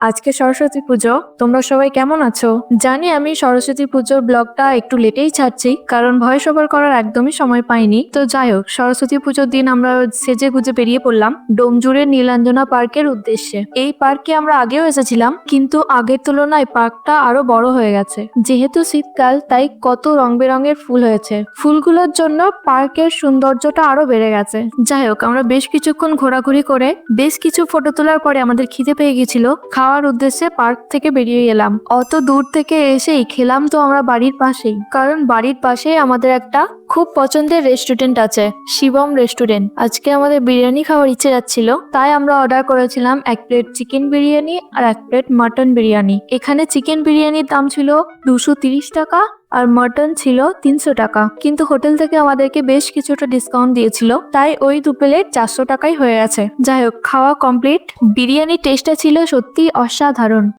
আজকে সরস্বতী পুজো। তোমরা সবাই কেমন আছো? জানি আমি সরস্বতী পুজোর ব্লগটা একটু লেটেই ছাড়ছি, কারণ ভয়েস ওভার করার একদমই সময় পাইনি। তো যাই হোক, সরস্বতী পুজোর দিন আমরা সেজে গুজে বেরিয়ে পড়লাম ডোমজুড়ের নীলাঞ্জনা পার্কের উদ্দেশ্যে। এই পার্কে আমরা আগেও এসেছিলাম, কিন্তু আগের তুলনায় পার্কটা আরো বড় হয়ে গেছে। যেহেতু শীতকাল, তাই কত রং বেরঙের ফুল হয়েছে। ফুলগুলোর জন্য পার্কের সৌন্দর্যটা আরো বেড়ে গেছে। যাই হোক, আমরা বেশ কিছুক্ষণ ঘোরাঘুরি করে বেশ কিছু ফটো তোলার পরে আমাদের খিদে পেয়ে গেছিল। খাওয়ার উদ্দেশ্যে পার্ক থেকে বেরিয়ে এলাম। অত দূর থেকে এসেই খেলাম তো আমরা বাড়ির পাশেই, কারণ বাড়ির পাশেই আমাদের একটা খুব পছন্দের রেস্টুরেন্ট আছে, শিবম রেস্টুরেন্ট। আজকে আমাদের বিরিয়ানি খাওয়ার ইচ্ছে যাচ্ছিল, তাই আমরা অর্ডার করেছিলাম 1 প্লেট চিকেন বিরিয়ানি আর 1 প্লেট মাটন বিরিয়ানি। এখানে চিকেন বিরিয়ানির দাম ছিল 230 টাকা আর মটন ছিল 300 টাকা, কিন্তু হোটেল থেকে আমাদেরকে বেশ কিছুটা ডিসকাউন্ট দিয়েছিল, তাই ওই 2 প্লেট 400 টাকাই হয়ে গেছে। যাই হোক, খাওয়া কমপ্লিট। বিরিয়ানির টেস্টটা ছিল সত্যি অসাধারণ।